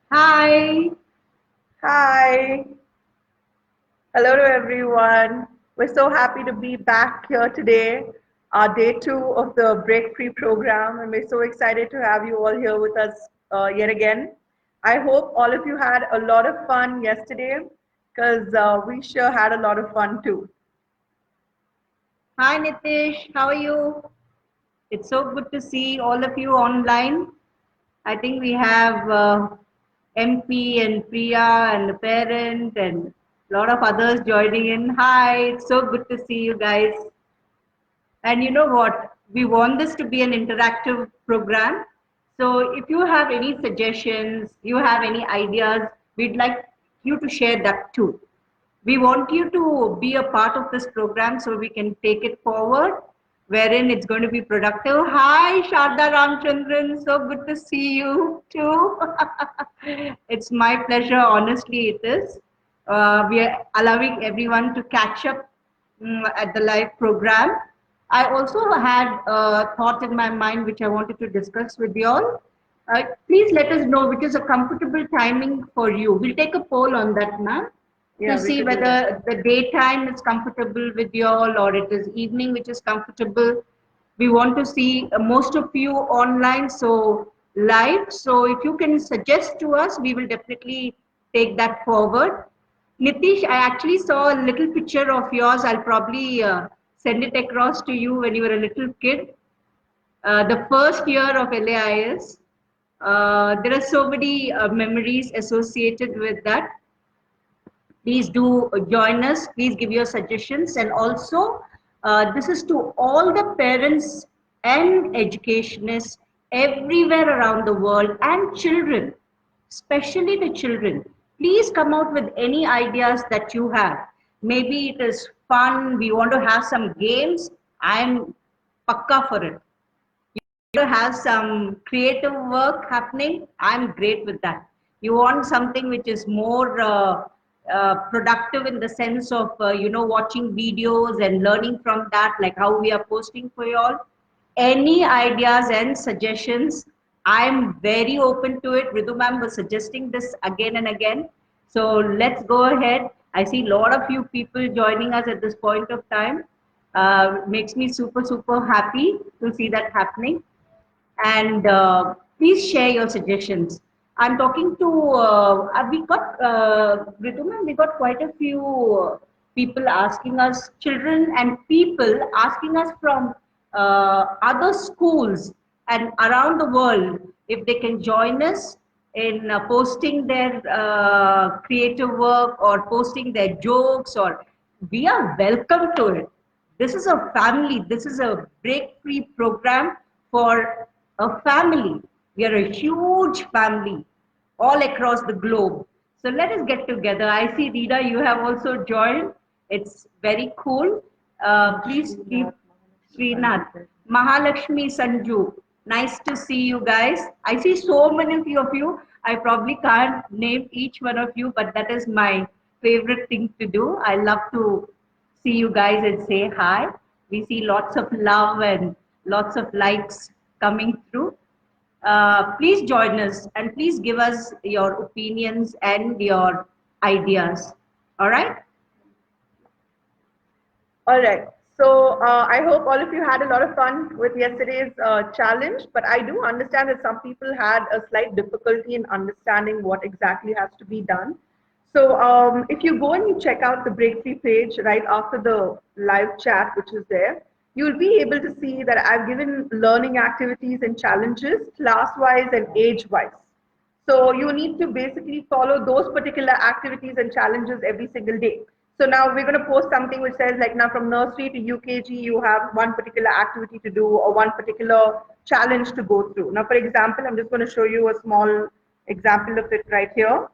Hi. Hi, hello to everyone. We're so happy to be back here today, day two of the Break Free program, and we're so excited to have you all here with us yet again. I hope all of you had a lot of fun yesterday because we sure had a lot of fun too. Hi, Nitish. How are you? It's so good to see all of you online. I think we have MP and Priya and the parent and a lot of others joining in. Hi, it's so good to see you guys. And you know what? We want this to be an interactive program. So if you have any suggestions, you have any ideas, we'd like you to share that too. We want you to be a part of this program so we can take it forward, wherein it's going to be productive. Hi, Sharda Ramchandran. So good to see you too. It's my pleasure. Honestly, it is. We are allowing everyone to catch up at the live program. I also had a thought in my mind which I wanted to discuss with you all. Please let us know which is a comfortable timing for you. We'll take a poll on that, ma'am, to Yeah, we see could do that. whether the daytime is comfortable with you all or it is evening which is comfortable. We want to see most of you online, so live. So if you can suggest to us, we will definitely take that forward. Nitish, I actually saw a little picture of yours. I'll probably send it across to you when you were a little kid. The first year of LAIS. There are so many memories associated with that. Please do join us. Please give your suggestions. And also, this is to all the parents and educationists everywhere around the world and children, especially the children. Please come out with any ideas that you have. Maybe it is fun. We want to have some games. I'm pakka for it. You have some creative work happening, I'm great with that. You want something which is more productive in the sense of watching videos and learning from that, like how we are posting for you all. Any ideas and suggestions, I'm very open to it. Ridu ma'am was suggesting this again and again. So let's go ahead. I see a lot of you people joining us at this point of time. Makes me super, super happy to see that happening. And please share your suggestions. I'm talking to, we got, Ritu ma'am, we got quite a few people asking us, children and people asking us from other schools and around the world if they can join us in posting their creative work or posting their jokes, or we are welcome to it. This is a family. This is a break free program for a family. We are a huge family all across the globe. So let us get together. I see, Rita, you have also joined. It's very cool. Please keep Srinath, Mahalakshmi Sanju. Nice to see you guys. I see so many of you. I probably can't name each one of you, but that is my favorite thing to do. I love to see you guys and say hi. We see lots of love and lots of likes coming through. Please join us and please give us your opinions and your ideas. All right? All right. So I hope all of you had a lot of fun with yesterday's challenge, but I do understand that some people had a slight difficulty in understanding what exactly has to be done. So if you go and you check out the Break Free page right after the live chat, which is there, you'll be able to see that I've given learning activities and challenges class-wise and age-wise. So you need to basically follow those particular activities and challenges every single day. So now we're going to post something which says like now from nursery to UKG, you have one particular activity to do or one particular challenge to go through. Now, for example, I'm just going to show you a small example of it right here.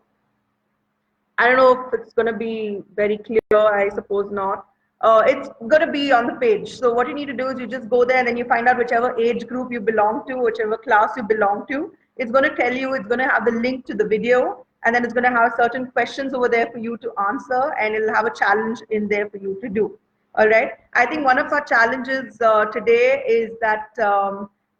I don't know if it's going to be very clear. I suppose not. It's going to be on the page. So what you need to do is you just go there and then you find out whichever age group you belong to, whichever class you belong to. It's going to tell you, it's going to have the link to the video, and then it's going to have certain questions over there for you to answer, and it'll have a challenge in there for you to do. All right. I think one of our challenges today is that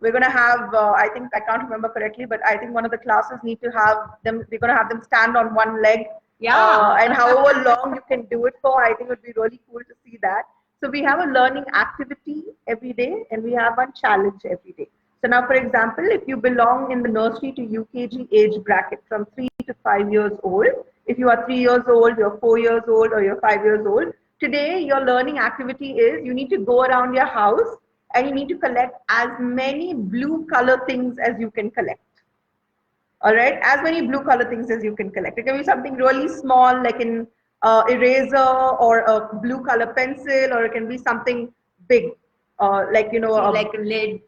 We're going to have, I think, I can't remember correctly, but I think one of the classes need to have them, we're going to have them stand on one leg. Yeah. And however long you can do it for, I think it would be really cool to see that. So we have a learning activity every day and we have one challenge every day. So now, for example, if you belong in the nursery to UKG age bracket from 3 to 5 years old, if you are 3 years old, you're 4 years old, or you're 5 years old, today your learning activity is you need to go around your house and you need to collect as many blue color things as you can collect. All right, as many blue color things as you can collect. It can be something really small like an eraser or a blue color pencil, or it can be something big like, you know, like a lid,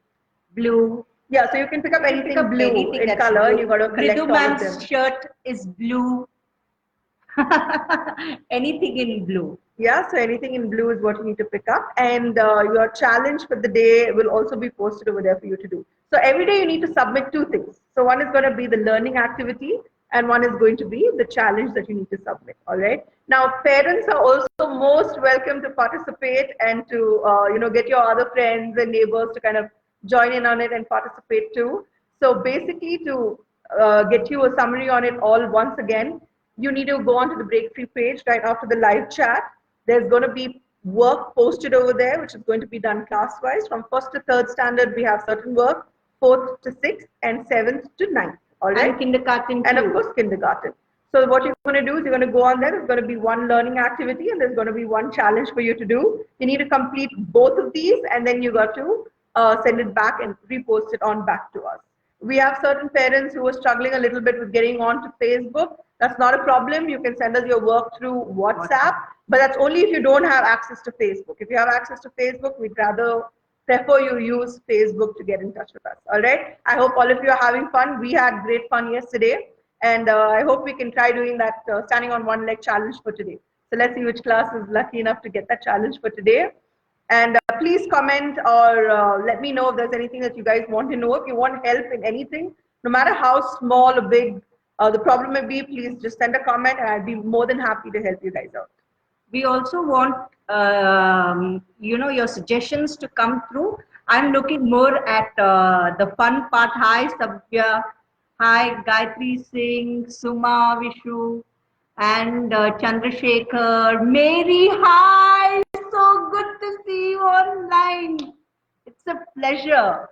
blue. Yeah, so you can pick up anything blue anything in that's color blue. and you got to collect all of Riddhuman's them. shirt is blue. Anything in blue. Yeah, so anything in blue is what you need to pick up, and your challenge for the day will also be posted over there for you to do. So every day you need to submit two things. So one is going to be the learning activity and one is going to be the challenge that you need to submit. All right. Now parents are also most welcome to participate and to get your other friends and neighbors to kind of join in on it and participate too. So basically, to get you a summary on it all once again, you need to go onto the Breakfree page right after the live chat. There's going to be work posted over there, which is going to be done class-wise. From 1st to 3rd standard, we have certain work, 4th to 6th, and 7th to 9th. All right? And kindergarten And too. of course, kindergarten. So what you're going to do is you're going to go on there. There's going to be one learning activity and there's going to be one challenge for you to do. You need to complete both of these and then you got to send it back and repost it on back to us. We have certain parents who are struggling a little bit with getting on to Facebook. That's not a problem. You can send us your work through WhatsApp, but that's only if you don't have access to Facebook. If you have access to Facebook, we'd rather prefer you use Facebook to get in touch with us. All right. I hope all of you are having fun. We had great fun yesterday, and I hope we can try doing that standing on one leg challenge for today. So let's see which class is lucky enough to get that challenge for today. And please comment or let me know if there's anything that you guys want to know. If you want help in anything, no matter how small or big the problem may be, please just send a comment and I'd be more than happy to help you guys out. We also want, your suggestions to come through. I'm looking more at the fun part. Hi, Sabya. Hi, Gayatri Singh, Suma, Vishu, and Chandrasekhar. Mary, hi. So good to see you online. It's a pleasure.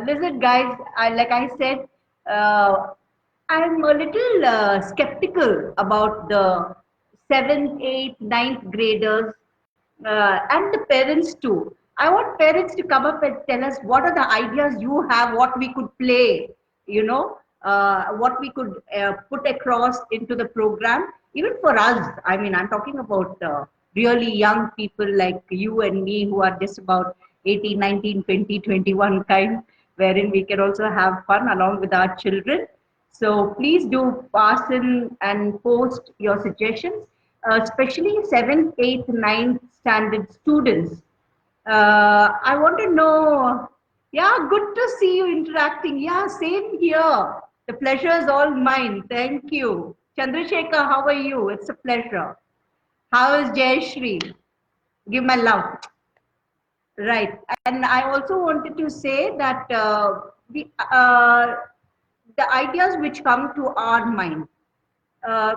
Listen, guys, like I said, I'm a little skeptical about the 7th, 8th, 9th graders and the parents too. I want parents to come up and tell us what are the ideas you have, what we could play, what we could put across into the program. Even for us, I mean, I'm talking about really young people like you and me who are just about 18, 19, 20, 21 kind, wherein we can also have fun along with our children. So please do pass in and post your suggestions, especially 7th, 8th, 9th standard students. I want to know, yeah, good to see you interacting. Yeah, same here. The pleasure is all mine. Thank you. Chandrasekhar, how are you? It's a pleasure. How is Jayashri? Give my love. Right. And I also wanted to say that the ideas which come to our mind,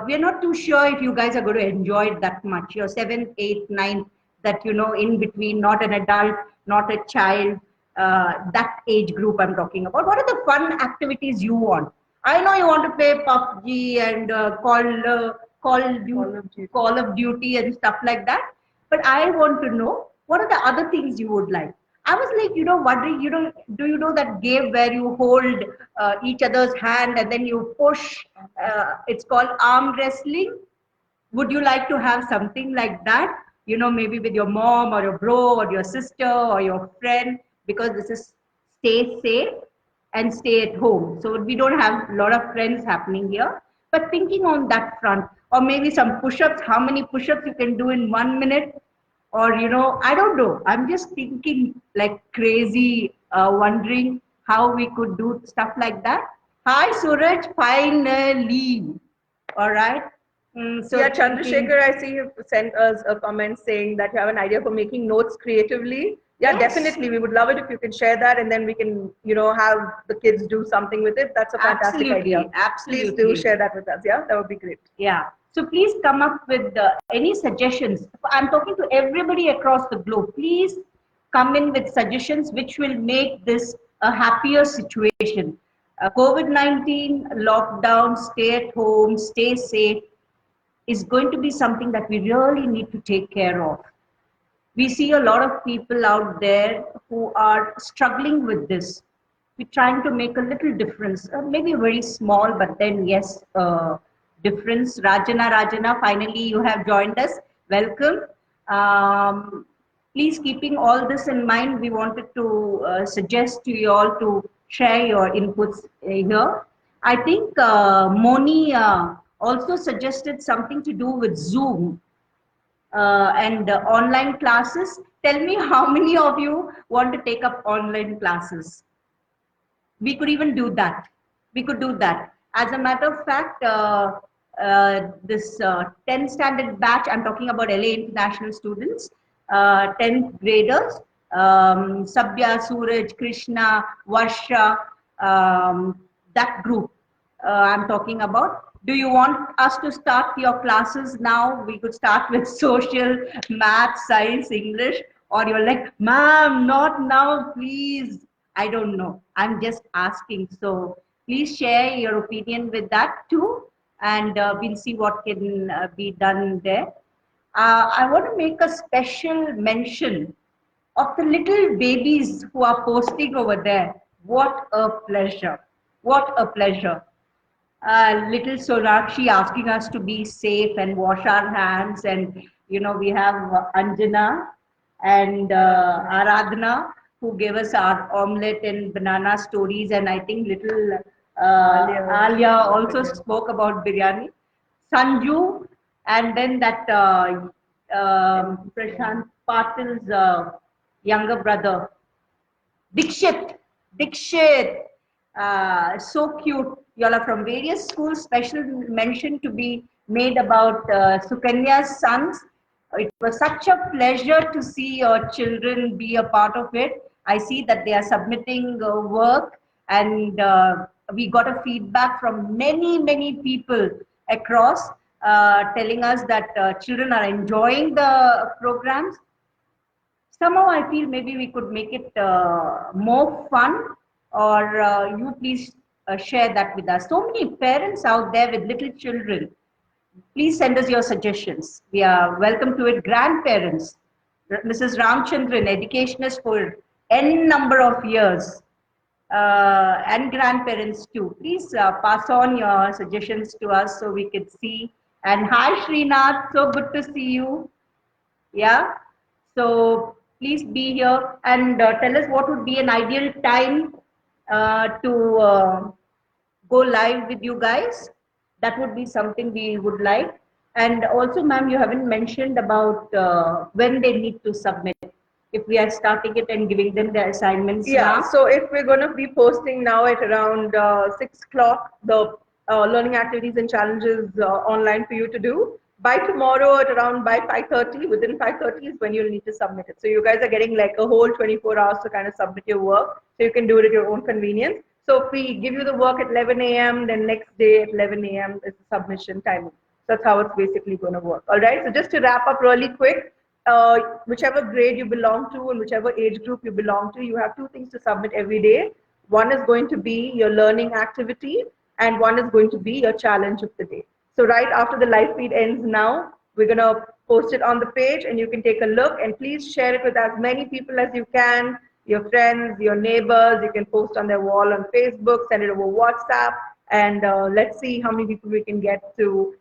we are not too sure if you guys are going to enjoy it that much. You're 7th, 8th, 9th, that, in between, not an adult, not a child, that age group I'm talking about. What are the fun activities you want? I know you want to play PUBG and Call of Duty and stuff like that. But I want to know, what are the other things you would like? I was like, wondering, do you know that game where you hold each other's hand and then you push? It's called arm wrestling. Would you like to have something like that? Maybe with your mom or your bro or your sister or your friend, because this is stay safe and stay at home. So we don't have a lot of friends happening here. But thinking on that front, or maybe some push-ups, how many push-ups you can do in 1 minute? Or, I don't know. I'm just thinking like crazy, wondering how we could do stuff like that. Hi, Suraj, finally. All right. So yeah, Chandrasekhar, I see you sent us a comment saying that you have an idea for making notes creatively. Yeah, Yes, definitely. We would love it if you can share that, and then we can, have the kids do something with it. That's a fantastic idea. absolutely, Please do absolutely. share that with us. Yeah, that would be great. Yeah. So please come up with any suggestions. I'm talking to everybody across the globe. Please come in with suggestions which will make this a happier situation. COVID-19, lockdown, stay at home, stay safe is going to be something that we really need to take care of. We see a lot of people out there who are struggling with this. We're trying to make a little difference, maybe very small, but then yes, difference. Rajana, finally you have joined us. Welcome. Please, keeping all this in mind, we wanted to suggest to you all to share your inputs here. I think Moni also suggested something to do with Zoom and online classes. Tell me how many of you want to take up online classes? We could even do that. We could do that. As a matter of fact, this 10th standard batch, I'm talking about LA International students, 10th graders, Sabya, Suraj, Krishna, Varsha, that group I'm talking about. Do you want us to start your classes now? We could start with social, math, science, English, or you're like, ma'am, not now, please. I don't know. I'm just asking. So please share your opinion with that too, and we'll see what can be done there. I want to make a special mention of the little babies who are posting over there. What a pleasure! What a pleasure! Little Sonakshi asking us to be safe and wash our hands, and we have Anjana and Aradhana who gave us our omelette and banana stories, and I think little Alia also spoke about biryani. Sanju, and then that Prashant Patil's younger brother, Dikshit, Dikshit, so cute. Y'all are from various schools. Special mention to be made about Sukanya's sons. It was such a pleasure to see your children be a part of it. I see that they are submitting work, and we got a feedback from many people across telling us that children are enjoying the programs. Somehow I feel maybe we could make it more fun, or you please share that with us. So many parents out there with little children. Please send us your suggestions. We are welcome to it. Grandparents, Mrs. Ramchandran, educationist for n number of years, and grandparents too. Please pass on your suggestions to us so we could see. And hi, Srinath, so good to see you. Yeah. So please be here and tell us what would be an ideal time to go live with you guys. That would be something we would like. And also, ma'am, you haven't mentioned about when they need to submit. If we are starting it and giving them the assignments Yeah, now. so if we're going to be posting now at around 6 o'clock, the learning activities and challenges online for you to do. By tomorrow at around by 5:30, within 5:30 is when you'll need to submit it. So you guys are getting like a whole 24 hours to kind of submit your work. So you can do it at your own convenience. So if we give you the work at 11 a.m., then next day at 11 a.m. is the submission timing. That's how it's basically going to work. All right. So just to wrap up really quick, whichever grade you belong to and whichever age group you belong to, you have two things to submit every day. One is going to be your learning activity, and one is going to be your challenge of the day. So right after the live feed ends now, we're going to post it on the page and you can take a look, and please share it with as many people as you can, your friends, your neighbors. You can post on their wall on Facebook, send it over WhatsApp, and let's see how many people we can get to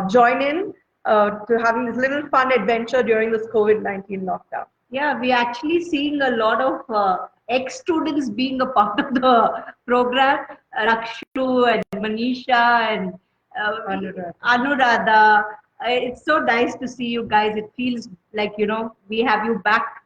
join in to having this little fun adventure during this COVID-19 lockdown. Yeah, we're actually seeing a lot of ex-students being a part of the program. Rakshu and Manisha and Anuradha. It's so nice to see you guys. It feels like, we have you back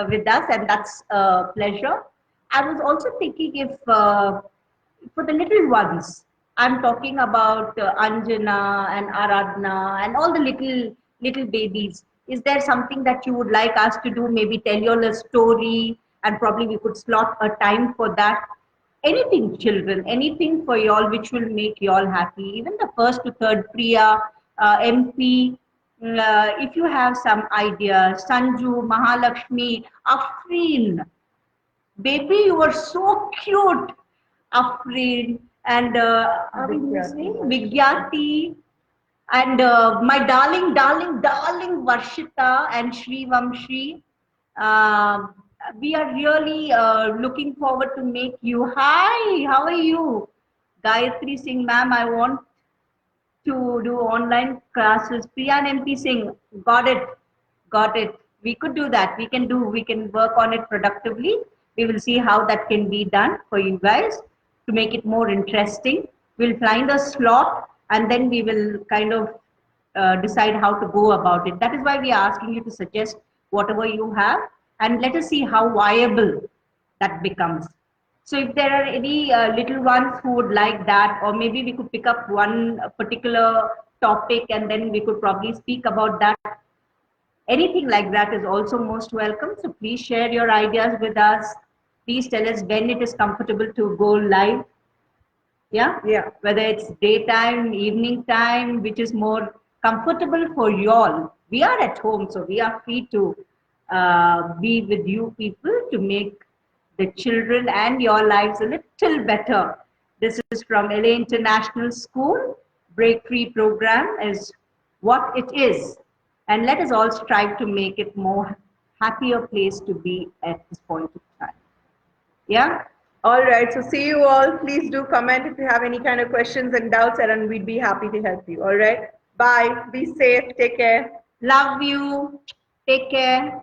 with us, and that's a pleasure. I was also thinking if for the little ones, I'm talking about Anjana and Aradhana and all the little babies. Is there something that you would like us to do? Maybe tell you all a story, and probably we could slot a time for that. Anything, children, anything for y'all which will make y'all happy. Even the first to third Priya, MP, if you have some ideas, Sanju, Mahalakshmi, Afreen, baby, you were so cute, Afreen, and are we missing Vigyati, and my darling Varshita and Shri Vamshi. Um we are really looking forward to make you. Hi, how are you? Gayatri Singh, ma'am, I want to do online classes. Priyan MP Singh, got it, got it. We could do that. We can work on it productively. We will see how that can be done for you guys to make it more interesting. We'll find a slot and then we will kind of decide how to go about it. That is why we are asking you to suggest whatever you have and let us see how viable that becomes. So if there are any little ones who would like that, or maybe we could pick up one particular topic and then we could probably speak about that. Anything like that is also most welcome. So please share your ideas with us. Please tell us when it is comfortable to go live. Yeah? Yeah. Whether it's daytime, evening time, which is more comfortable for you all. We are at home, so we are free to be with you people to make the children and your lives a little better. This is from LA International School. Break Free program is what it is. And let us all strive to make it more happier place to be at this point of time. Yeah? All right. So see you all. Please do comment if you have any kind of questions and doubts, and we'd be happy to help you. All right. Bye. Be safe. Take care. Love you. Take care.